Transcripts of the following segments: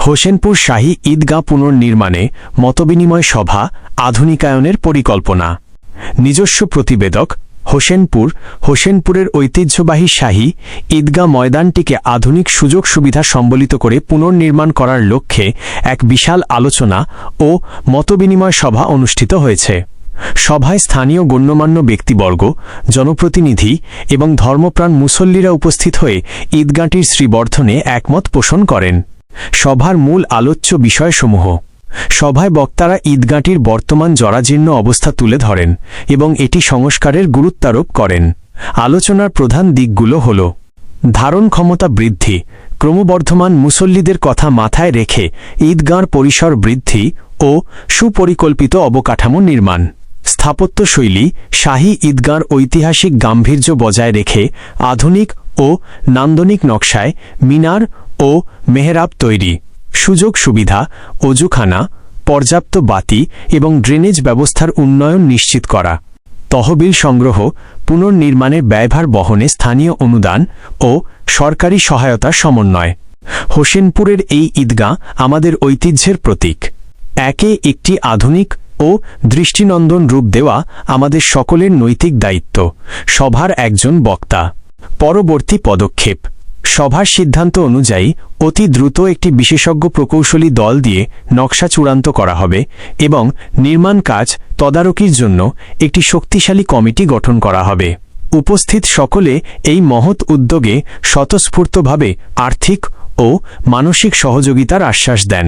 হোসেনপুর শাহী ঈদগাহ পুনর্নির্মাণে মতবিনিময় সভা আধুনিকায়নের পরিকল্পনা। নিজস্ব প্রতিবেদক হোসেনপুরের ঐতিহ্যবাহী শাহী ঈদগাহ ময়দানটিকে আধুনিক সুযোগ সুবিধা সম্বলিত করে পুনর্নির্মাণ করার লক্ষ্যে এক বিশাল আলোচনা ও মতবিনিময় সভা অনুষ্ঠিত হয়েছে। সভায় স্থানীয় গণ্যমান্য ব্যক্তিবর্গ, জনপ্রতিনিধি এবং ধর্মপ্রাণ মুসল্লিরা উপস্থিত হয়ে ঈদগাহটির শ্রীবর্ধনে একমত পোষণ করেন। সভার মূল আলোচ্য বিষয়সমূহ: সভায় বক্তারা ঈদগাহটির বর্তমান জরাজীর্ণ অবস্থা তুলে ধরেন এবং এটি সংস্কারের গুরুত্বারোপ করেন। আলোচনার প্রধান দিকগুলো হল: ধারণ ক্ষমতা বৃদ্ধি, ক্রমবর্ধমান মুসল্লিদের কথা মাথায় রেখে ঈদগাহর পরিসর বৃদ্ধি ও সুপরিকল্পিত অবকাঠামো নির্মাণ। স্থাপত্যশৈলী, শাহী ঈদগাহর ঐতিহাসিক গাম্ভীর্য বজায় রেখে আধুনিক ও নান্দনিক নকশায় মিনার ও মেহরাব তৈরি। সুযোগ সুবিধা, অজুখানা, পর্যাপ্ত বাতি এবং ড্রেনেজ ব্যবস্থার উন্নয়ন নিশ্চিত করা। তহবিল সংগ্রহ, পুনর্নির্মাণের ব্যয়ভার বহনে স্থানীয় অনুদান ও সরকারি সহায়তার সমন্বয়। হোসেনপুরের এই ঈদগাহ আমাদের ঐতিহ্যের প্রতীক। একে একটি আধুনিক ও দৃষ্টিনন্দন রূপ দেওয়া আমাদের সকলের নৈতিক দায়িত্ব। সভার একজন বক্তা: পরবর্তী পদক্ষেপ: সভার সিদ্ধান্ত অনুযায়ী অতি দ্রুত একটি বিশেষজ্ঞ প্রকৌশলী দল দিয়ে নকশা চূড়ান্ত করা হবে এবং নির্মাণ কাজ তদারকির জন্য একটি শক্তিশালী কমিটি গঠন করা হবে। উপস্থিত সকলে এই মহৎ উদ্যোগে স্বতঃস্ফূর্তভাবে আর্থিক ও মানসিক সহযোগিতার আশ্বাস দেন।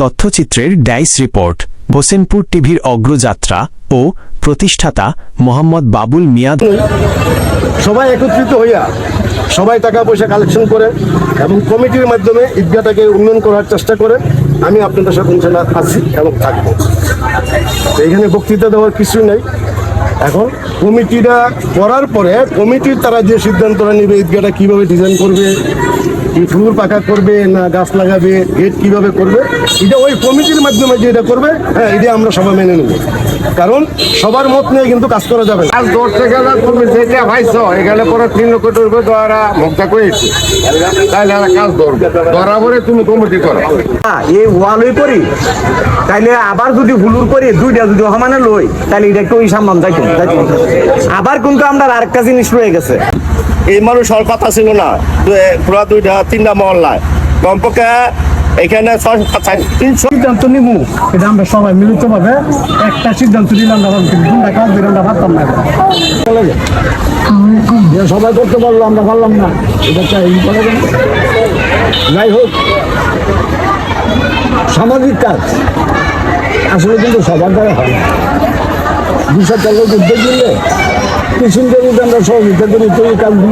তথ্যচিত্রের ডাইস রিপোর্ট। হোসেনপুর টিভির অগ্রযাত্রা ও প্রতিষ্ঠাতা মোহাম্মদ বাবুল মিয়া। সবাই একত্রিত হইয়া সবাই টাকা পয়সা কালেকশন করে এবং কমিটির মাধ্যমে ঈদগাহটাকে উন্নয়ন করার চেষ্টা করে। আমি আপনাদের সাথে ইনশাআল্লাহ আছি এবং থাকবো। এইখানে বক্তৃতা দেওয়ার কিছুই নাই। এখন কমিটিটা করার পরে কমিটির তারা যে সিদ্ধান্তটা নেবে, ঈদগাহটা কীভাবে ডিজাইন করবে, কি ফুল পাকা করবে না গাছ লাগাবে, গেট কীভাবে করবে, এটা ওই কমিটির মাধ্যমে যেটা করবে, হ্যাঁ, এটা আমরা সবাই মেনে নেব। কারণ সবার মত নিয়ে কিন্তু কাজ করা যাবে না। কাজ ধরতে গেলে তুমি যেটা ভাইছো এখানে পরে 3 লক্ষ টাকা দ্বারা মুক্তা করেছি, তাইলে কাজ ধরবে ধরা পরে তুমি কমিটি করো। এই ওয়ালই করি, তাইলে আবার যদি হুলুর করি দুইটা যদি সমানে লই, তাহলে এটা একটু ওই সামান যাইতো। আবার কিন্তু আমরা আরেকটা জিনিস রয়ে গেছে, এই মানুষের কথা ছিল না পুরা 2-3টা মহল্লায় কমপক্ষে এখানে 300 সিদ্ধান্ত নিব। এটা আমরা সবাই মিলিতভাবে একটা সিদ্ধান্ত নিলাম, আমরা পারতাম না, সবাই করতে পারলো, আমরা পারলাম না। এটা চাই। যাই হোক, সামাজিক কাজ আসলে কিন্তু সবার দ্বারা হয় না। 2 সপ্তাহ উদ্যোগ দিলে কিছু আমরা সহযোগিতা করি, তো এই কাজগুলো